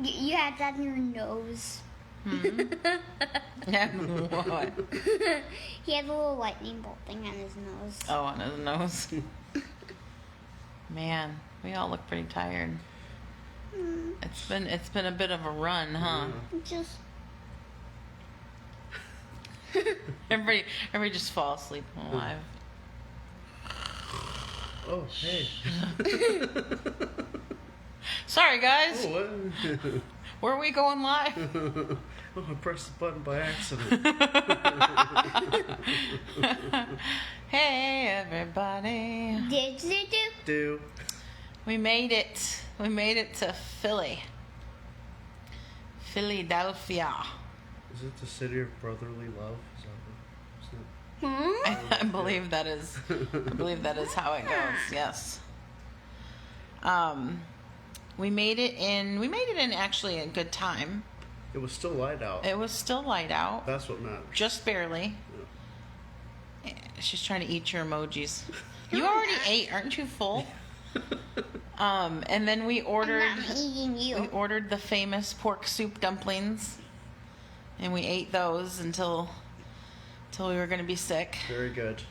You had that in your nose. Yeah, what? He had a little lightning bolt thing on his nose. Oh, on his nose. Man, we all look pretty tired. It's been a bit of a run, huh? Just everybody just fall asleep alive. Oh, hey. Sorry, guys. Oh, what? Were we going live? Oh, I pressed the button by accident. Hey, everybody. Do. We made it. We made it to Philadelphia. Is it the city of brotherly love? Is that I believe that is. I believe that is how it goes. Yes. We made it in actually a good time. It was still light out. It was still light out. That's what matters. Just barely. Yeah. She's trying to eat your emojis. You already ate, aren't you full? And then we ordered. I'm not eating you. We ordered the famous pork soup dumplings, and we ate those until we were going to be sick. Very good.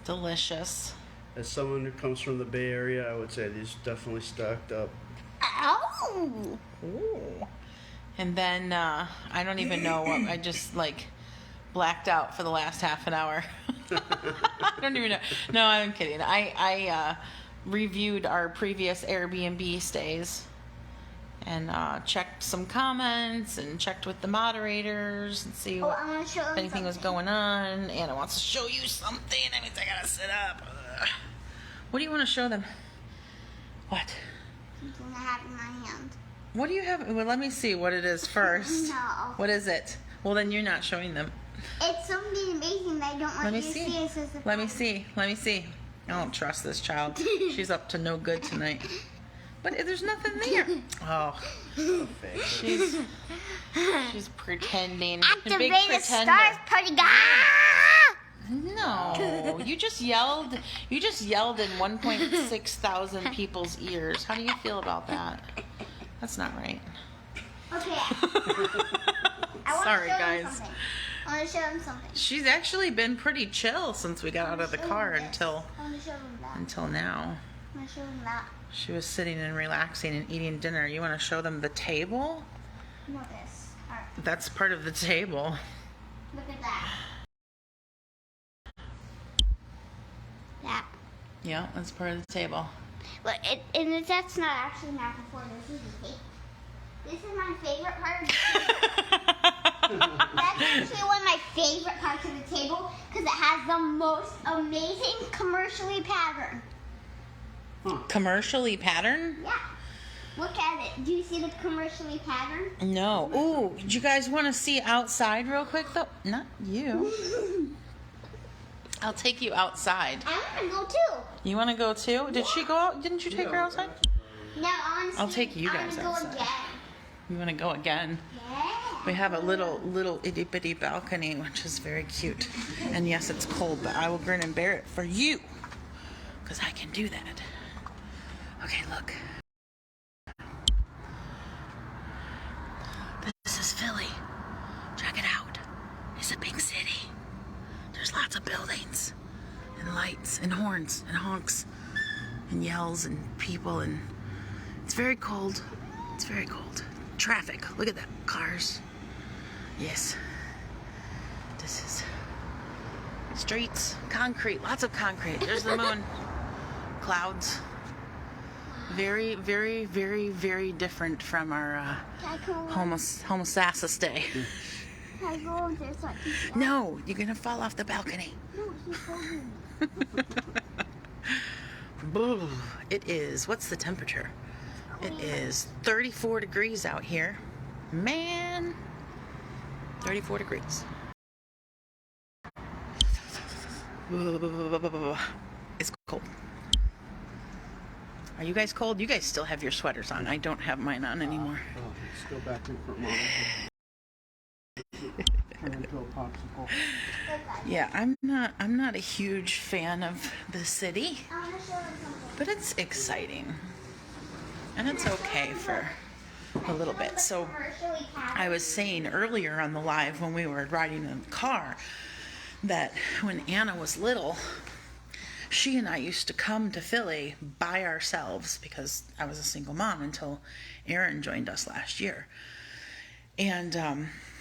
Delicious. As someone who comes from the Bay Area, I would say these definitely stacked up. Ow! Ooh. And then I don't even know what I just blacked out for the last half an hour. I don't even know. No, I'm kidding. I reviewed our previous Airbnb stays and checked some comments and checked with the moderators and see if anything was going on. Anna wants to show you something. That means I gotta sit up. What do you want to show them? What? Something I have in my hand. What do you have? Well, let me see what it is first. No. What is it? Well, then you're not showing them. It's something amazing that I don't want Let me you to see. see. It says Let me see. Let me see. I don't trust this child. She's up to no good tonight. But there's nothing there. Oh, she's pretending. Activate the stars, party guy! No, you just yelled. You just yelled in 1.6 thousand people's ears. How do you feel about that? That's not right. Okay. Sorry, guys. I want to show them something. She's actually been pretty chill since we got out of the car until I want to show them that. now. I want to show them that. She was sitting and relaxing and eating dinner. You want to show them the table? No, this. All right. That's part of the table. Look at that. That. Yeah, that's part of the table. But that's not actually napkin four. This is the cake. This is my favorite part of the table. That's actually one of my favorite parts of the table because it has the most amazing commercially pattern. Commercially patterned? Yeah. Look at it. Do you see the commercially pattern? No. Ooh, do you guys want to see outside real quick though? Not you. I'll take you outside. I want to go too. You want to go too? Did she go out? Didn't you take her outside? No, honestly, I'll take you guys I want to outside. go again. You want to go again? Yeah. We have a little itty bitty balcony, which is very cute. And yes, it's cold, but I will grin and bear it for you, because I can do that. Okay, look. This is Philly. Check it out. It's a big city. There's lots of buildings and lights and horns and honks and yells and people, and it's very cold. It's very cold. Traffic. Look at that. Cars. Yes. This is streets. Concrete. Lots of concrete. There's the moon. Clouds. Very, very, very, very different from our homosassa day. Can I go over there so I can see? No, you're gonna fall off the balcony. No, he's holding. Boo. It is. What's the temperature? It is 34 degrees out here. Man. 34 degrees. It's cold. Are you guys cold? You guys still have your sweaters on. I don't have mine on anymore. Let's go back in for a moment. Turn into a popsicle. Yeah, I'm not a huge fan of the city, I want to show them something. but it's exciting. And it's okay for a little bit. So I was saying earlier on the live when we were riding in the car that when Anna was little, she and I used to come to Philly by ourselves because I was a single mom until Aaron joined us last year. And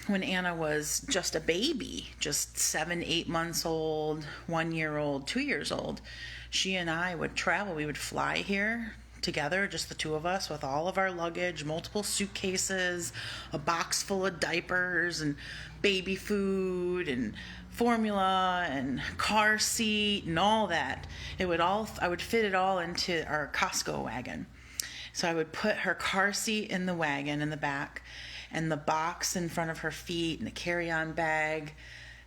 when Anna was just a baby, just 7, 8 months old, 1 year old, 2 years old, she and I would travel. We would fly here together, just the two of us, with all of our luggage, multiple suitcases, a box full of diapers and baby food and formula and car seat and all that. I would fit it all into our Costco wagon. So I would put her car seat in the wagon in the back, and the box in front of her feet, and the carry-on bag,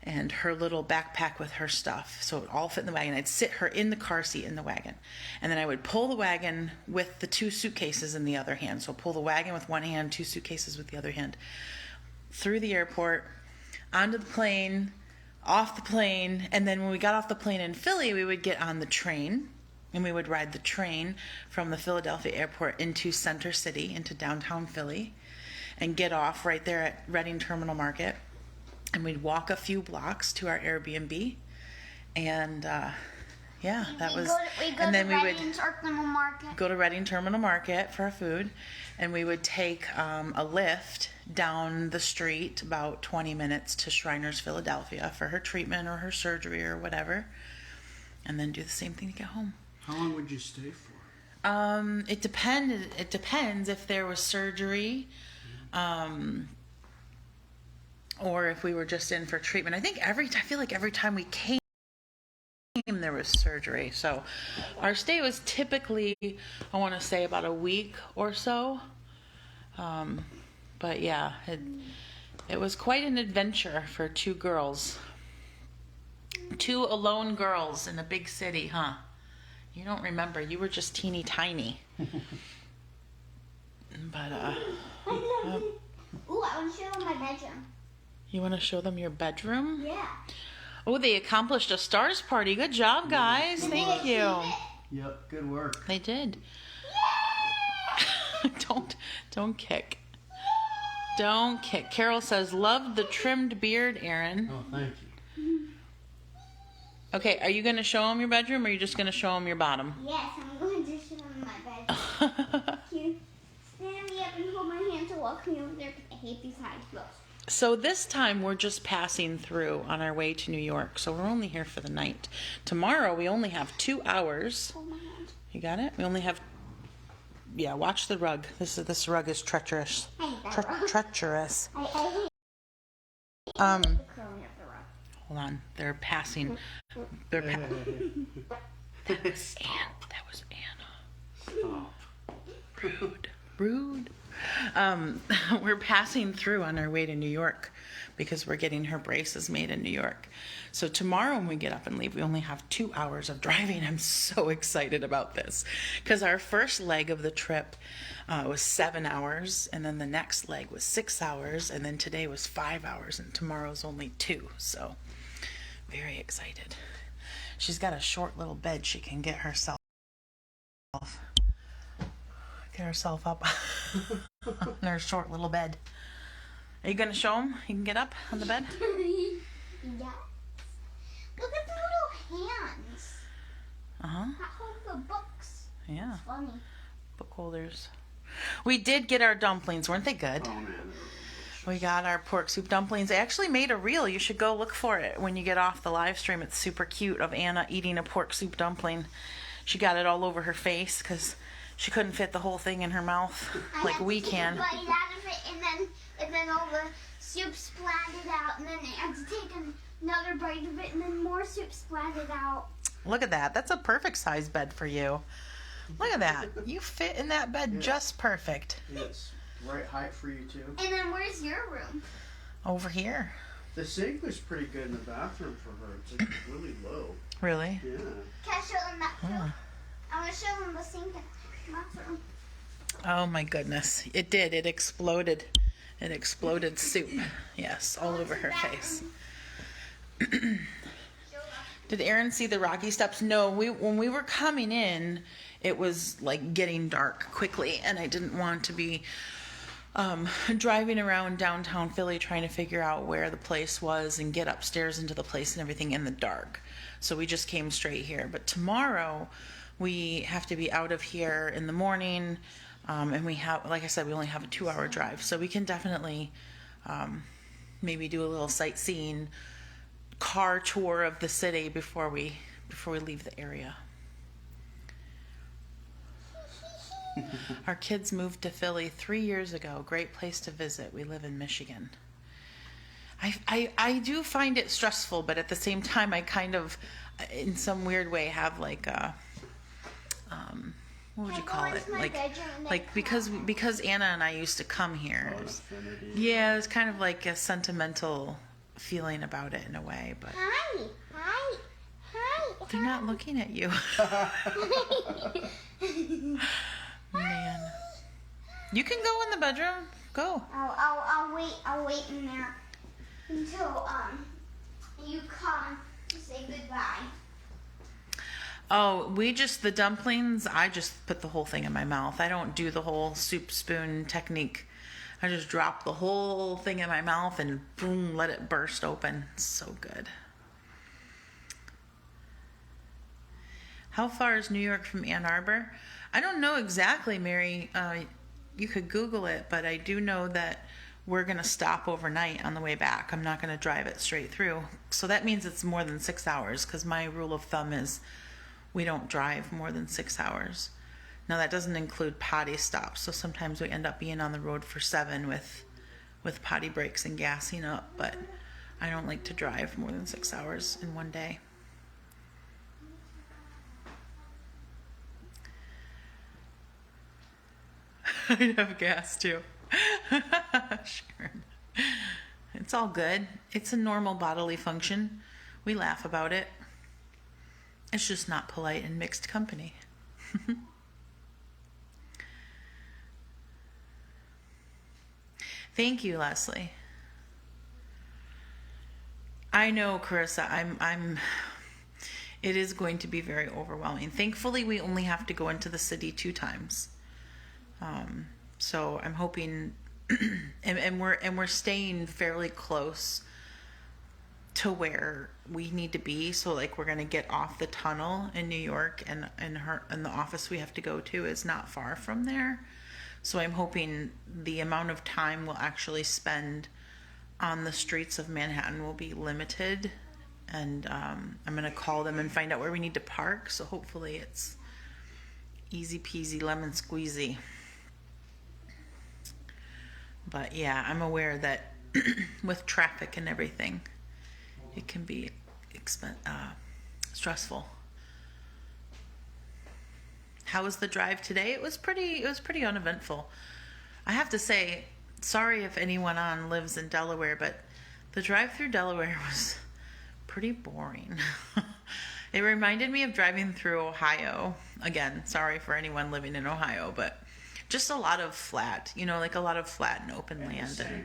and her little backpack with her stuff. So it would all fit in the wagon. I'd sit her in the car seat in the wagon. And then I would pull the wagon with the 2 suitcases in the other hand. So pull the wagon with one hand, 2 suitcases with the other hand. Through the airport, onto the plane, off the plane. And then when we got off the plane in Philly, we would get on the train. And we would ride the train from the Philadelphia airport into Center City, into downtown Philly. And get off right there at Reading Terminal Market. And we'd walk a few blocks to our Airbnb, and and then we would go to Reading Terminal Market for our food, and we would take a lift down the street about 20 minutes to Shriners, Philadelphia for her treatment or her surgery or whatever, and then do the same thing to get home. How long would you stay for? It depends if there was surgery. Or if we were just in for treatment. I feel like every time we came, there was surgery. So our stay was typically, I want to say, about a week or so. But yeah, it was quite an adventure for 2 girls. 2 alone girls in a big city, huh? You don't remember. You were just teeny tiny. But, Ooh, I want to show them my bedroom. You want to show them your bedroom? Yeah. Oh, they accomplished a stars party. Good job, guys. Thank you. Yep, good work. They did. Don't kick. Don't kick. Carol says, "Love the trimmed beard, Aaron." Oh, thank you. Okay, are you going to show them your bedroom, or are you just going to show them your bottom? Yes, I'm going to show them my bedroom. Can you stand me up and hold my hand to walk me over there? I hate these high heels. So this time we're just passing through on our way to New York. So we're only here for the night. Tomorrow we only have 2 hours. Hold my hand. You got it? We only have... Yeah, watch the rug. This rug is treacherous. I hate that rug. Treacherous. I hate the curling of the rug. Hold on. They're passing. That was Anna. Stop. Rude. We're passing through on our way to New York because we're getting her braces made in New York. So tomorrow when we get up and leave, we only have 2 hours of driving. I'm so excited about this because our first leg of the trip was 7 hours, and then the next leg was 6 hours, and then today was 5 hours, and tomorrow's only 2. So very excited. She's got a short little bed she can get herself up in her short little bed. Are you going to show them? You can get up on the bed? Yes. Look at the little hands. Uh-huh. That hold the books. Yeah. It's funny. Book holders. We did get our dumplings. Weren't they good? Oh, man. We got our pork soup dumplings. I actually made a reel. You should go look for it when you get off the live stream. It's super cute of Anna eating a pork soup dumpling. She got it all over her face because she couldn't fit the whole thing in her mouth like we can. I had to take a bite out of it, and then all the soup splattered out, and then I had to take another bite of it, and then more soup splattered out. Look at that. That's a perfect size bed for you. Look at that. You fit in that bed just perfect. Yes. Right height for you, too. And then where's your room? Over here. The sink was pretty good in the bathroom for her. It's like really low. Really? Yeah. Can I show them that too? I want to show them the sink in the bathroom. Oh my goodness. It did. It exploded. It exploded soup. Yes, all over her face. Did Aaron see the rocky steps? No, when we were coming in, it was like getting dark quickly, and I didn't want to be driving around downtown Philly trying to figure out where the place was and get upstairs into the place and everything in the dark. So we just came straight here. But tomorrow we have to be out of here in the morning. And we have, like I said, we only have a 2-hour drive. So we can definitely maybe do a little sightseeing car tour of the city before we leave the area. Our kids moved to Philly 3 years ago. Great place to visit. We live in Michigan. I do find it stressful, but at the same time, I kind of, in some weird way, have like a, what would you call it? Like because Anna and I used to come here. Yeah, it's kind of like a sentimental feeling about it in a way, but they're not looking at you. Man, you can go in the bedroom. Go. I'll wait in there until you come to say goodbye. Oh, the dumplings, I just put the whole thing in my mouth. I don't do the whole soup spoon technique. I just drop the whole thing in my mouth and boom, let it burst open. It's so good. How far is New York from Ann Arbor? I don't know exactly, Mary. You could Google it, but I do know that we're going to stop overnight on the way back. I'm not going to drive it straight through. So that means it's more than 6 hours, because my rule of thumb is we don't drive more than 6 hours. Now that doesn't include potty stops, so sometimes we end up being on the road for 7 with potty breaks and gassing up, but I don't like to drive more than 6 hours in one day. I'd have gas too. Sure. It's all good. It's a normal bodily function. We laugh about it. It's just not polite in mixed company. Thank you, Leslie. I know, Carissa, it is going to be very overwhelming. Thankfully, we only have to go into the city 2 times. So I'm hoping, and we're staying fairly close to where we need to be. So like we're gonna get off the tunnel in New York, and the office we have to go to is not far from there. So I'm hoping the amount of time we'll actually spend on the streets of Manhattan will be limited. And I'm gonna call them and find out where we need to park. So hopefully it's easy peasy lemon squeezy. But yeah, I'm aware that with traffic and everything, it can be stressful. How was the drive today? It was pretty uneventful. I have to say, sorry if anyone on lives in Delaware, but the drive through Delaware was pretty boring. It reminded me of driving through Ohio. Again, sorry for anyone living in Ohio, but just a lot of flat, like a lot of flat and open land. And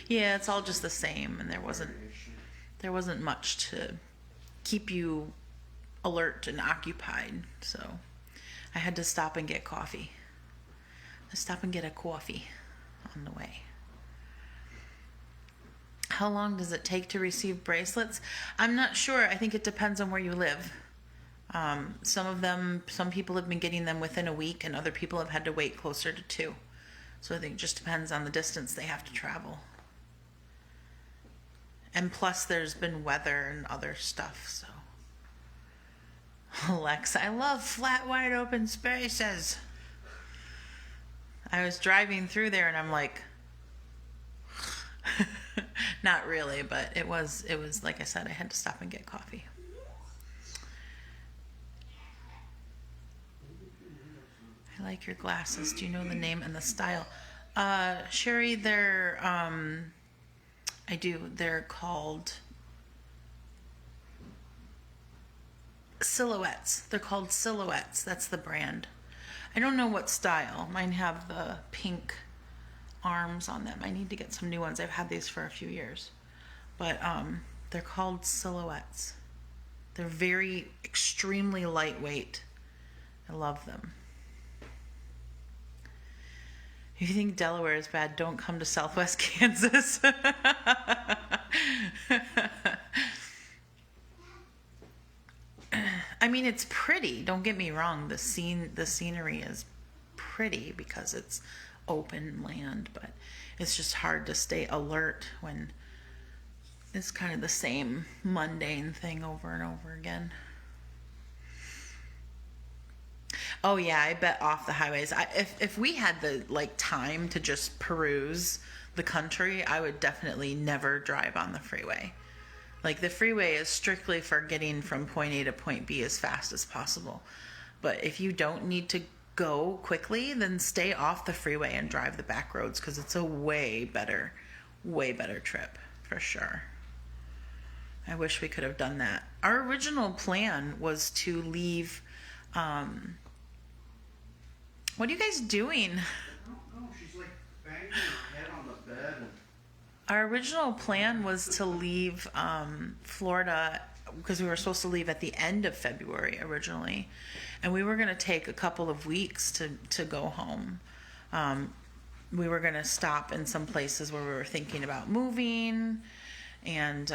yeah, it's all just the same, and there wasn't much to keep you alert and occupied. So I had to stop and get coffee. Stop and get a coffee on the way. How long does it take to receive bracelets? I'm not sure. I think it depends on where you live. Some people have been getting them within a week, and other people have had to wait closer to 2. So I think it just depends on the distance they have to travel. And plus there's been weather and other stuff, so. Alexa, I love flat, wide open spaces. I was driving through there and I'm like, not really, but it was like I said, I had to stop and get coffee. I like your glasses. Do you know the name and the style? Sherry, I do. They're called Silhouettes. They're called Silhouettes. That's the brand. I don't know what style. Mine have the pink arms on them. I need to get some new ones. I've had these for a few years. But they're called Silhouettes. They're very extremely lightweight. I love them. If you think Delaware is bad, don't come to Southwest Kansas. I mean, it's pretty. Don't get me wrong. The scenery is pretty because it's open land, but it's just hard to stay alert when it's kind of the same mundane thing over and over again. Oh yeah, I bet off the highways. If we had the time to just peruse the country, I would definitely never drive on the freeway. Like, the freeway is strictly for getting from point A to point B as fast as possible. But if you don't need to go quickly, then stay off the freeway and drive the back roads, because it's a way better trip for sure. I wish we could have done that. Our original plan was to leave. What are you guys doing? I don't know. She's like banging her head on the bed. Our original plan was to leave Florida, because we were supposed to leave at the end of February originally, and we were going to take a couple of weeks to go home. We were going to stop in some places where we were thinking about moving, and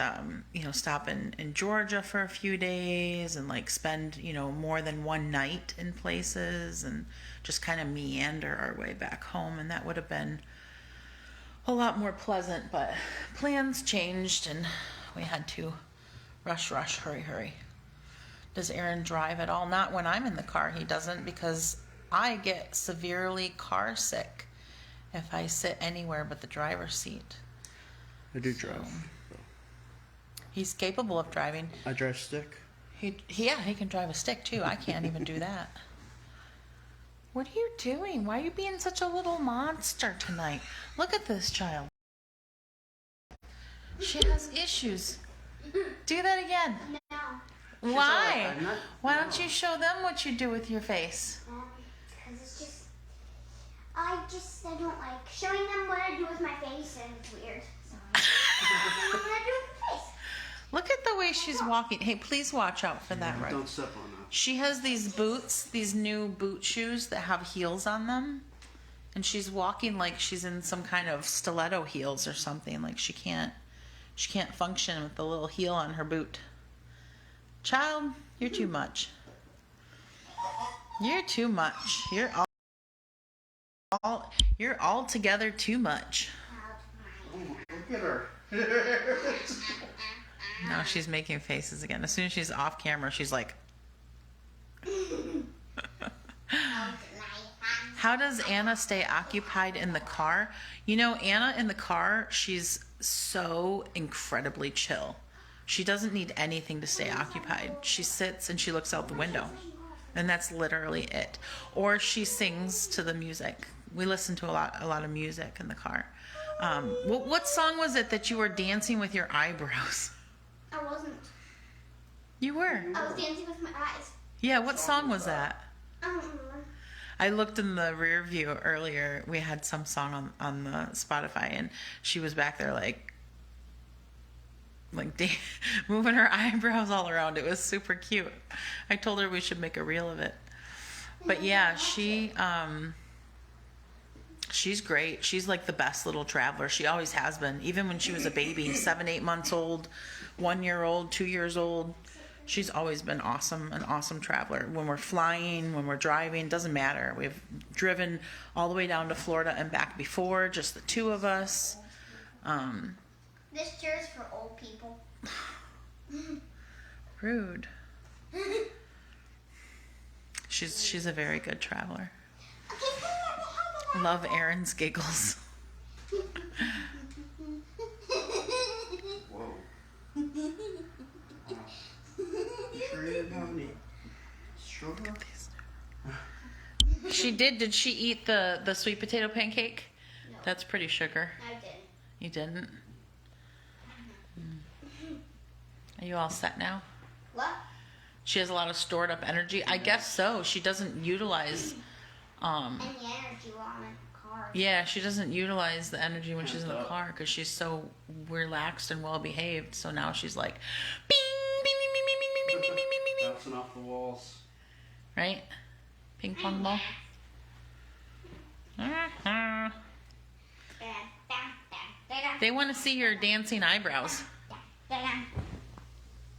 stop in Georgia for a few days, and spend more than one night in places, and just kind of meander our way back home. And that would have been a lot more pleasant, but plans changed and we had to rush, hurry. Does Aaron drive at all? Not when I'm in the car. He doesn't, because I get severely car sick if I sit anywhere but the driver's seat. I do drive. He's capable of driving. I drive stick. He can drive a stick too. I can't even do that. What are you doing? Why are you being such a little monster tonight? Look at this child. She has issues. Do that again. No. Why? I'm not- Why don't you show them what you do with your face? Because it's just, I don't like showing them what I do with my face, and it's weird. So I don't know what I do with my face. Look at the way she's walking. Hey, please watch out for that, right? Don't step on that. She has these boots, these new boot shoes that have heels on them. And she's walking like she's in some kind of stiletto heels or something. Like she can't function with the little heel on her boot. Child, you're too much. You're too much. You're altogether too much. Oh, look at her. Now she's making faces again. As soon as she's off camera, she's like, how does Anna stay occupied in the car? Anna in the car, she's so incredibly chill. She doesn't need anything to stay occupied. She sits and she looks out the window, and that's literally it. Or she sings to the music. We listen to a lot of music in the car. What song was it that you were dancing with your eyebrows? I wasn't. You were. I was dancing with my eyes. Yeah, what song was that? I don't remember. I looked in the rear view earlier. We had some song on the Spotify, and she was back there moving her eyebrows all around. It was super cute. I told her we should make a reel of it. But yeah, she's great. She's like the best little traveler. She always has been. Even when she was a baby, 7-8 months old, 1 year old, 2 years old. She's always been awesome, an awesome traveler. When we're flying, when we're driving, doesn't matter. We've driven all the way down to Florida and back before, just the two of us. This chair is for old people. Rude. She's a very good traveler. Love Aaron's giggles. Whoa. Sure you didn't have any sugar? She did. Did she eat the sweet potato pancake? No. That's pretty sugar. I didn't. You didn't? Are you all set now? What? She has a lot of stored up energy. I guess so. She doesn't utilize And the energy while I'm in the car. yeah, she doesn't utilize the energy when she's in the car because she's so relaxed and well behaved. So now she's like bing bing bing bing bing bing bing bing bing bing bing. Bouncing off the walls. Right? Ping pong ball. They want to see your dancing eyebrows.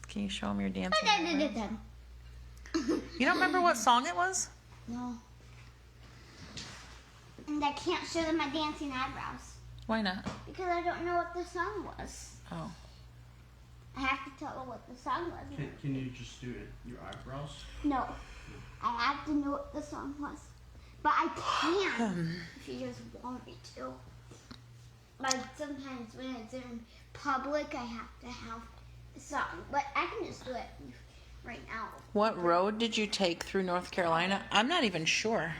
Can you show them your dancing eyebrows? You don't remember what song it was? No. And I can't show them my dancing eyebrows. Why not? Because I don't know what the song was. Oh. I have to tell them what the song was. Can you just do it? Your eyebrows? No. I have to know what the song was. But I can if you just want me to. Like sometimes when it's in public, I have to have a song. But I can just do it right now. What road did you take through North Carolina? I'm not even sure.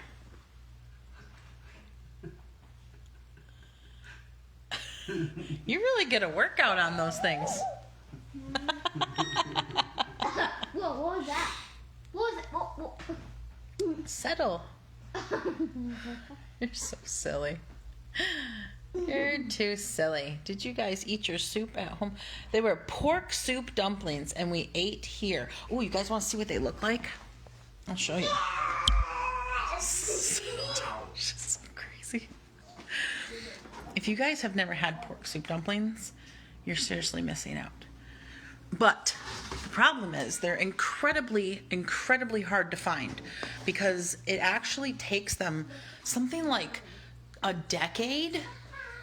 You really get a workout on those things. Whoa, what was that? What was it? Whoa. Settle. You're so silly. You're too silly. Did you guys eat your soup at home? They were pork soup dumplings, and we ate here. Oh, you guys want to see what they look like? I'll show you. She's so crazy. If you guys have never had pork soup dumplings, you're seriously missing out. But the problem is they're incredibly, incredibly hard to find because it actually takes them something like a decade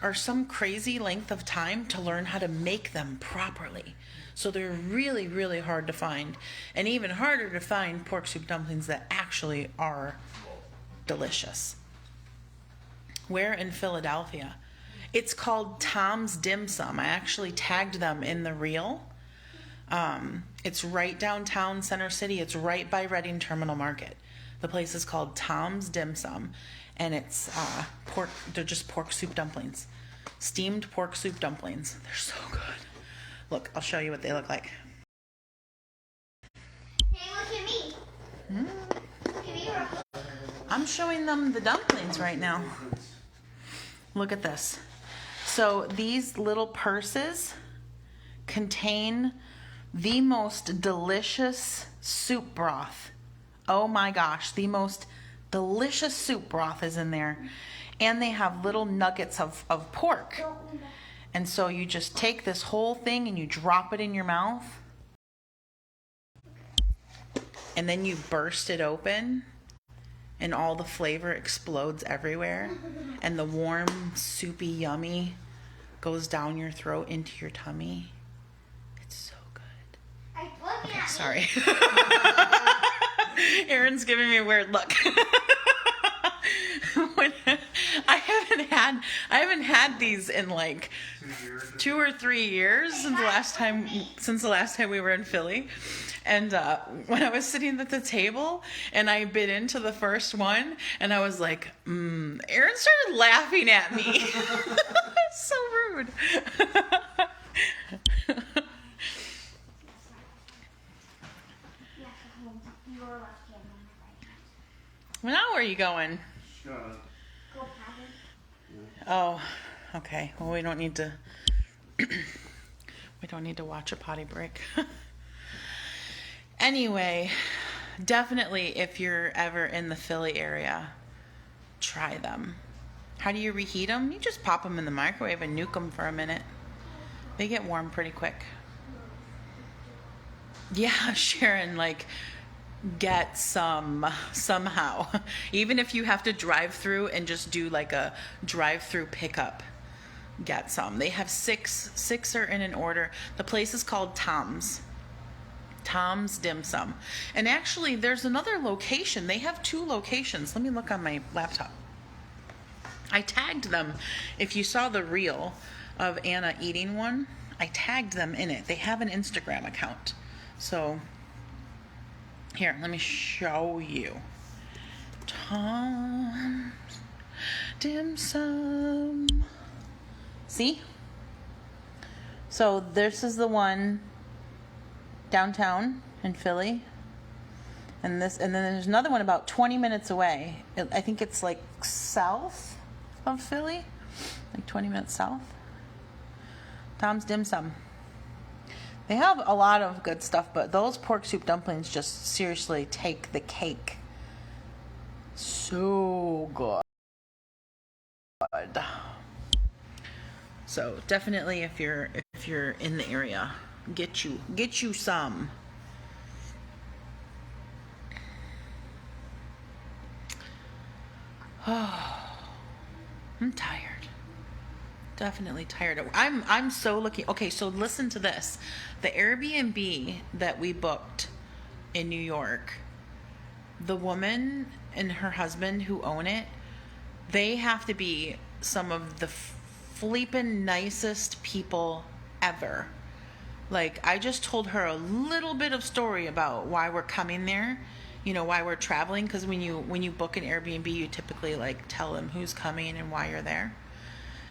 or some crazy length of time to learn how to make them properly. So they're really, really hard to find. And even harder to find pork soup dumplings that actually are delicious. Where in Philadelphia? It's called Tom's Dim Sum. I actually tagged them in the reel. It's right downtown Center City. It's right by Reading Terminal Market. The place is called Tom's Dim Sum, and it's pork. They're just pork soup dumplings, steamed pork soup dumplings. They're so good. Look, I'll show you what they look like. Hey, look at me. Look at me real quick. I'm showing them the dumplings right now. Look at this. So these little purses contain the most delicious soup broth. Oh my gosh, the most delicious soup broth is in there. And they have little nuggets of pork. And so you just take this whole thing and you drop it in your mouth. And then you burst it open. And all the flavor explodes everywhere. And the warm, soupy, yummy goes down your throat into your tummy. It's so good. Okay, sorry. Aaron's giving me a weird look. I haven't had these in like 2 or 3 years since the last time we were in Philly. And when I was sitting at the table and I bit into the first one and I was like, Aaron started laughing at me. It's so rude. Well, now where are you going? Oh, okay. Well, we don't need to watch a potty break. Anyway, definitely if you're ever in the Philly area, try them. How do you reheat them? You just pop them in the microwave and nuke them for a minute. They get warm pretty quick. Yeah, Sharon, like, get some somehow. Even if you have to drive through and just do like a drive-through pickup, get some. They have six are in an order. The place is called Tom's Dim Sum. And actually there's another location. They have 2 locations. Let me look on my laptop. I tagged them. If you saw the reel of Anna eating one, I tagged them in it. They have an Instagram account. So here, let me show you. Tom's Dim Sum. See? So this is the one downtown in Philly. And then there's another one about 20 minutes away. I think it's like south of Philly. Like 20 minutes south. Tom's Dim Sum. They have a lot of good stuff, but those pork soup dumplings just seriously take the cake. So good. So definitely, if you're in the area, get you some. Oh, I'm tired. Definitely tired. I'm so looking. Okay, so listen to this. The Airbnb that we booked in New York, the woman and her husband who own it, they have to be some of the flippin' nicest people ever. Like, I just told her a little bit of story about why we're coming there, why we're traveling, because when you book an Airbnb, you typically like tell them who's coming and why you're there.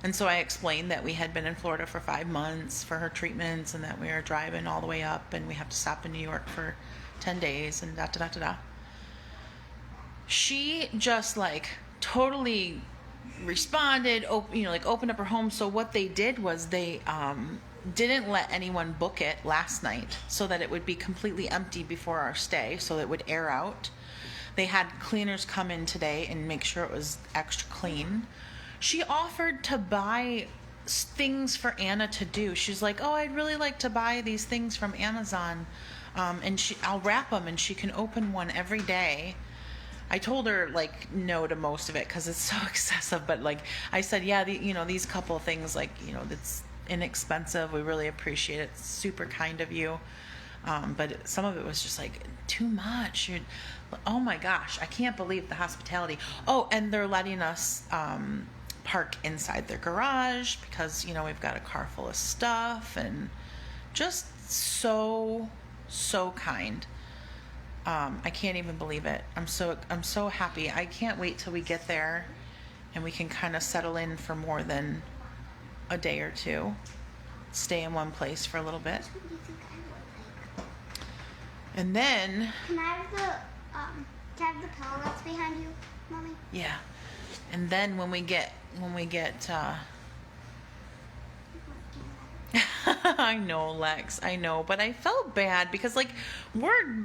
And so I explained that we had been in Florida for 5 months for her treatments, and that we are driving all the way up, and we have to stop in New York for 10 days, and da da da da da. She just like totally responded, opened up her home. So what they did was they didn't let anyone book it last night, so that it would be completely empty before our stay, so that it would air out. They had cleaners come in today and make sure it was extra clean. She offered to buy things for Anna to do. She's like, oh, I'd really like to buy these things from Amazon, and I'll wrap them, and she can open one every day. I told her like no to most of it because it's so excessive, but like I said, yeah, these couple of things, like, it's inexpensive. We really appreciate it. It's super kind of you. But some of it was just like too much. Oh my gosh, I can't believe the hospitality. Oh, and they're letting us park inside their garage because we've got a car full of stuff, and just so kind. I can't even believe it. I'm so happy. I can't wait till we get there and we can kind of settle in for more than a day or two. Stay in one place for a little bit. And then Can I have the pillow that's behind you, Mommy? yeah. And then when we get I know, Lex, I know, but I felt bad because like we're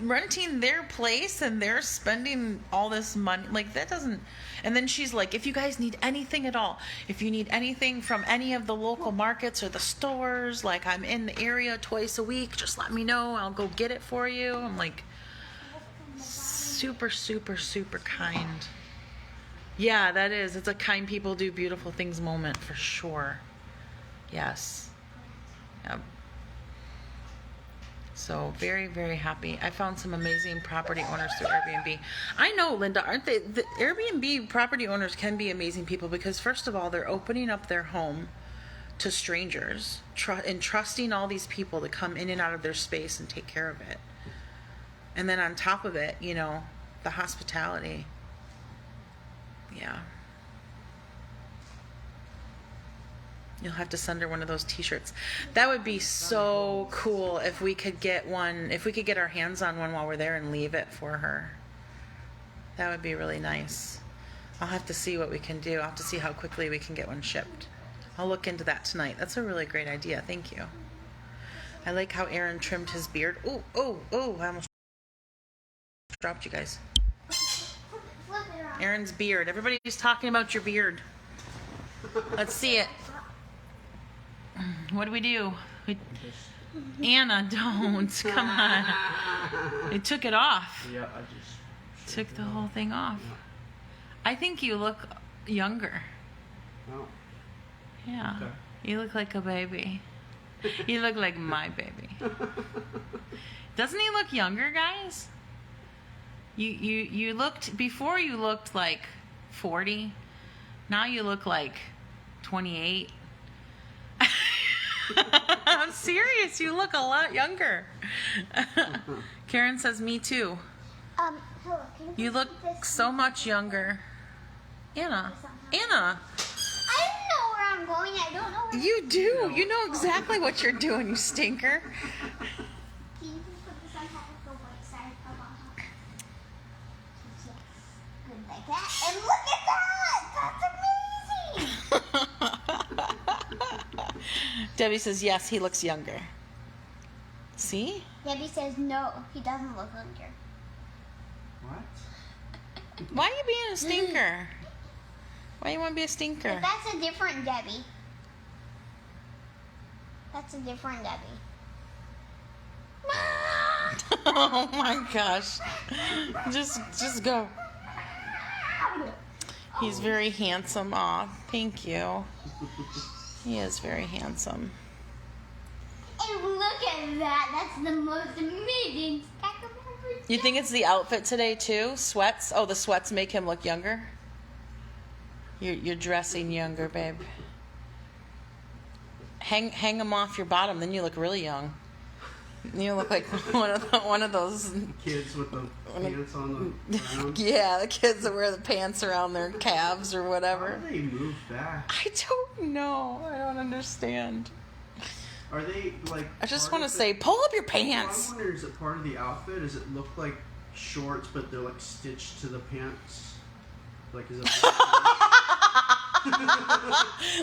renting their place and they're spending all this money, like that doesn't. And then she's like, if you guys need anything at all, if you need anything from any of the local markets or the stores, like I'm in the area twice a week, just let me know, I'll go get it for you. I'm like, super kind. Yeah, that is. It's a kind people do beautiful things moment for sure. Yes. Yep. So very, very happy. I found some amazing property owners through Airbnb. I know, Linda, aren't they? The Airbnb property owners can be amazing people because first of all, they're opening up their home to strangers and trusting all these people to come in and out of their space and take care of it. And then on top of it, the hospitality. Yeah. You'll have to send her one of those t-shirts. That would be so cool if we could get one, if we could get our hands on one while we're there and leave it for her. That would be really nice. I'll have to see what we can do. I'll have to see how quickly we can get one shipped. I'll look into that tonight. That's a really great idea. Thank you. I like how Aaron trimmed his beard. Oh, I almost dropped you guys. Aaron's beard. Everybody's talking about your beard. Let's see it. What do we do? Anna, don't. Come on. They took it off. Yeah, I just Took the whole thing off. I think you look younger. Oh. Yeah. Okay. You look like a baby. You look like my baby. Doesn't he look younger, guys? You looked, before you looked like 40. Now you look like 28. I'm serious. You look a lot younger. Karen says, me too. Hello, can You look so much younger. Anna. I don't know where I'm going. I don't know where You do. You know exactly what you're doing, you stinker. Can you just put this on top of the white side up on top? Yes. Good like that. And look at that! That's amazing! Debbie says, yes, he looks younger. See? Debbie says, no, he doesn't look younger. What? Why are you being a stinker? Why you want to be a stinker? But that's a different Debbie. That's a different Debbie. Oh my gosh. Just go. He's very handsome. Aw, thank you. He is very handsome. And look at that. That's the most amazing stack I've ever You think it's the outfit today too? Sweats? Oh, the sweats make him look younger? You're dressing younger, babe. Hang them off your bottom, then you look really young. You look like one of those Kids with the pants on the ground. yeah, the kids that wear the pants around their calves or How whatever. do they move back? I don't know. I don't understand. Are they like? I just part want to of say, pull up your Well, pants. I wonder, is it part of the outfit? Does it look like shorts, but they're like stitched to the pants? Like, is it?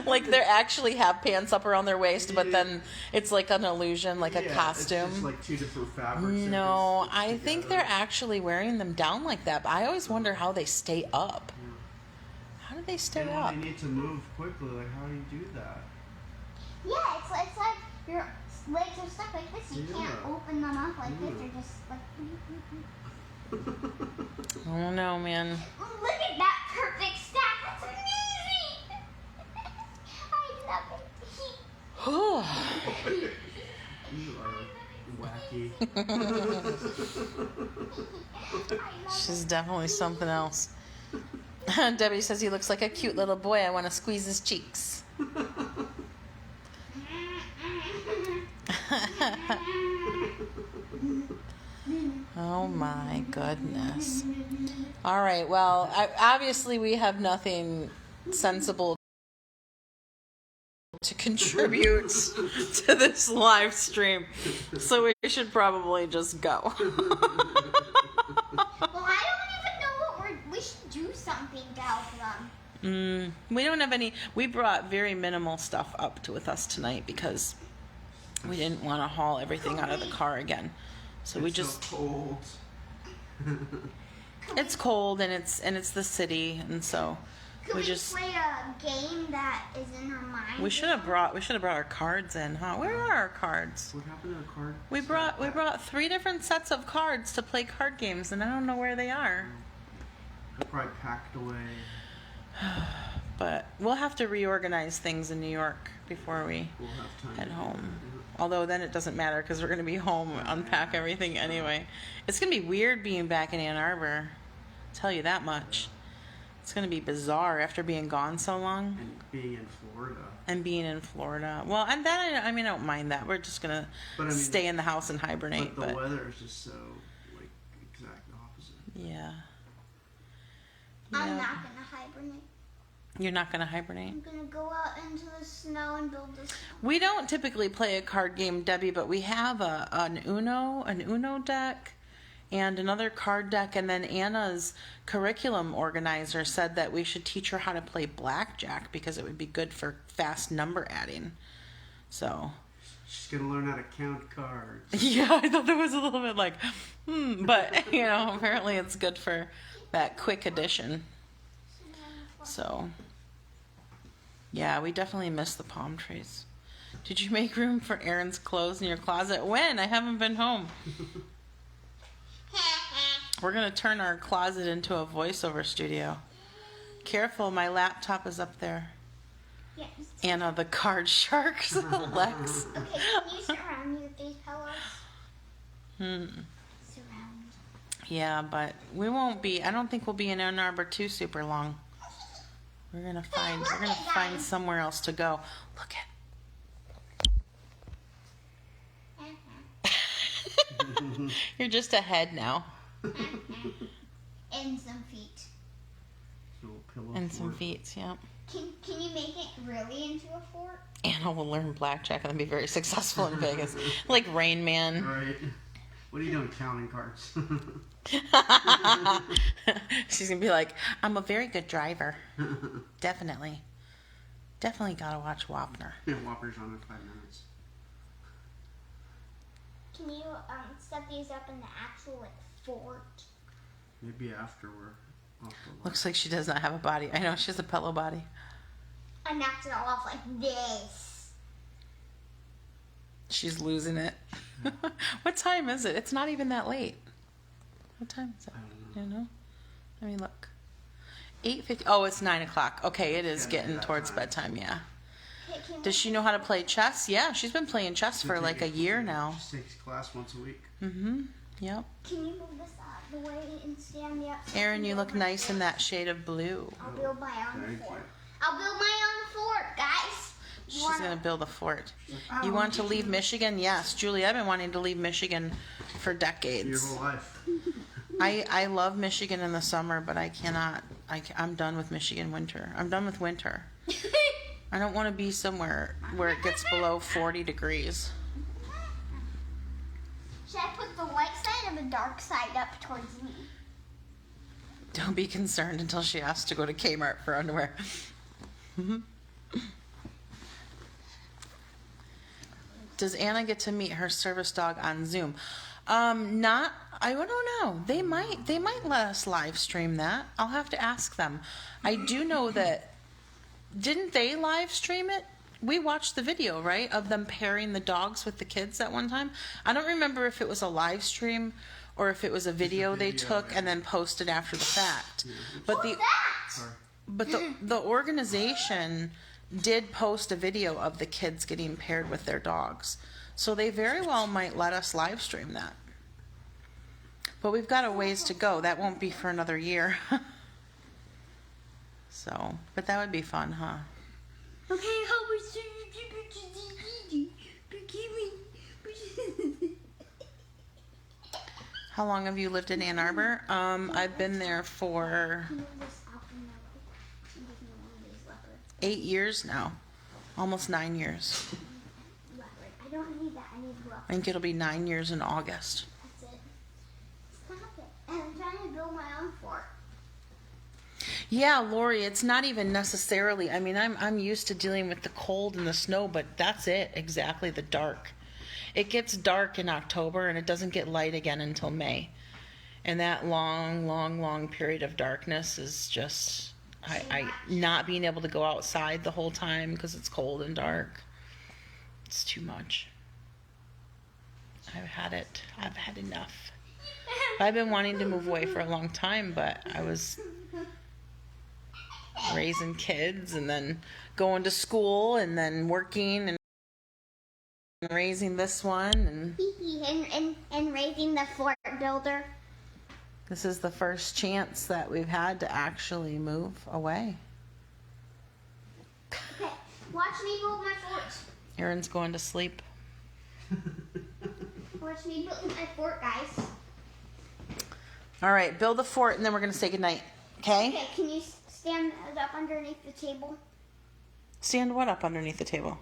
Like they actually have pants up around their waist, but then it's like an illusion, like a Yeah, costume. It's just like two different fabrics. No, stitched I think they're together. actually wearing them down like that. But I always wonder how they stay up. How do they stay And up? when they need to move quickly, like how do you do that? Yeah, it's like your legs are stuck like this. You can't Yeah. open them up like this. They're just like. I don't know, man. Look at that perfect stack. That's amazing. I love it. You are wacky. I love She's definitely something else. Debbie says he looks like a cute little boy. I want to squeeze his cheeks. Oh my goodness. All right, well, obviously we have nothing sensible to contribute to this live stream, so we should probably just go. Well, I don't even know what we should do something to help them. We don't have any. We brought very minimal stuff up with us tonight because we didn't want to haul everything out of the car again. So we It's just. so cold. It's cold and it's the city, and so Could we we just. play a game that is in our mind? We should have brought our cards in, huh? Where are our cards? What happened to the card? We brought 3 different sets of cards to play card games, and I don't know where they are. They're probably packed away. But we'll have to reorganize things in New York before we We'll have time. head to do home. that, Although then it doesn't matter because we're going to be home, unpack everything anyway. It's going to be weird being back in Ann Arbor. I'll tell you that much. It's going to be bizarre after being gone so long And being in Florida. and being in Florida. Well, and that I don't mind that. We're just going But I to mean- stay in the house and hibernate. But the But weather is just so like exact opposite. yeah. I'm Yeah. not gonna hibernate. You're not going to hibernate? I'm gonna go out into the snow and build this. We don't typically play a card game, Debbie, but we have an Uno deck and another card deck, and then Anna's curriculum organizer said that we should teach her how to play blackjack because it would be good for fast number adding. So, She's gonna learn how to count cards. yeah, I thought that was a little bit like, but apparently it's good for that quick addition. So, yeah, we definitely miss the palm trees. Did you make room for Aaron's clothes in your closet? When? I haven't been home. We're going to turn our closet into a voiceover studio. Careful, my laptop is up there. Yes. Anna, the card sharks. Lex. Okay, can you surround me with these pillows? Surround. Yeah, but we won't be, I don't think we'll be in Ann Arbor too super long. We're going to find somewhere else to go. Look at. You're just ahead now. And some feet. Little pillow And some fort. feet, yeah. Can you make it really into a fort? Anna will learn blackjack and be very successful in Vegas. Like Rain Man. Right. What are you doing counting cards? She's going to be like, I'm a very good driver. Definitely. Definitely got to watch Wapner. Yeah, Whopper's on in 5 minutes. Can you set these up in the actual like fort? Maybe after we're off the Looks like she does not have a body. I know, she has a pillow body. I knocked it all off like this. She's losing it. What time is it? It's not even that late. What time is it? I don't You know? Let me look. 8:50. Oh, it's 9 o'clock. Okay, it is Yeah, getting that towards time. bedtime, yeah. Okay, can Does she know how to play chess? Yeah, she's been playing chess for like a year now. She takes class once a week. Mm-hmm. Yep. Can you move this out of the way and stand up? Aaron, you look nice in that shade of blue. I'll build my own Thank fort. you. I'll build my own fort, guys. She's going to build a fort. You want to leave Michigan? Yes. Julie, I've been wanting to leave Michigan for Your decades. whole life. I love Michigan in the summer, but I cannot. I'm done with Michigan winter. I'm done with winter. I don't want to be somewhere where it gets below 40 degrees. Should I put the light side or the dark side up towards me? Don't be concerned until she has to go to Kmart for underwear. Does Anna get to meet her service dog on Zoom? I don't know. They might let us live stream that. I'll have to ask them. I do know that, didn't they live stream it? We watched the video, right, of them pairing the dogs with the kids at one time. I don't remember if it was a live stream or if it was a video they took and then posted after the fact. But the Sorry. but the organization did post a video of the kids getting paired with their dogs. So they very well might let us live stream that. But we've got a ways to go. That won't be for another year. So, but that would be fun, huh? Okay, how much How long have you lived in Ann Arbor? I've been there for 8 years now. Almost 9 years. I don't need that. I need leopard. I think it'll be 9 years in August. That's it. Stop it. And I'm trying to build my own fort. Yeah, Lori, it's not even necessarily, I mean, I'm used to dealing with the cold and the snow, but that's it, exactly, the dark. It gets dark in October and it doesn't get light again until May. And that long period of darkness is just, I not being able to go outside the whole time because it's cold and dark. It's too much. I've had it. I've had enough. I've been wanting to move away for a long time, but I was raising kids and then going to school and then working and raising this one, and raising the fort builder. this is the first chance that we've had to actually move away. Okay, watch me build my fort. Aaron's going to sleep. Watch me build my fort, guys. All right, build a fort and then we're going to say goodnight. Okay? Okay, can you stand it up underneath the table? Stand what up underneath the table?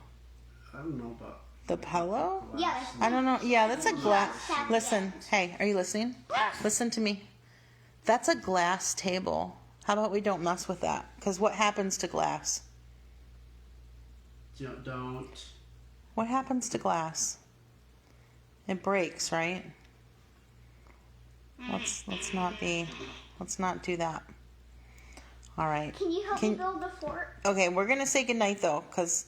I don't know about The pillow? Yeah. I don't know. Yeah, that's a glass. Listen, hey, are you listening? Listen to me. That's a glass table. How about we don't mess with that? Because what happens to glass? don't. What happens to glass? It breaks, right? Let's not do that. All right. Can you help me build the fort? Okay, we're gonna say goodnight though, because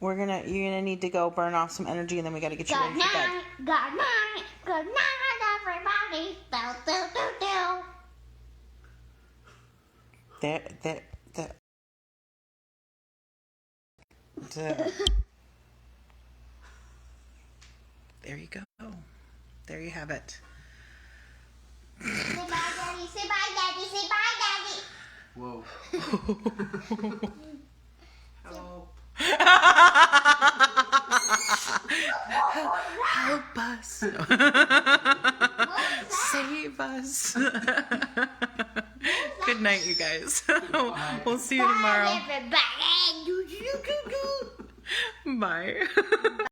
you're gonna need to go burn off some energy, and then we gotta get you ready Good for bed. night, good night, good night, everybody. Do, do, do, do. There you go. There you have it. Say bye, Daddy. Say bye, Daddy. Say bye, Daddy. Whoa. Help. Help us. Save us. Good night, you guys. We'll see you tomorrow. Bye, everybody. Bye.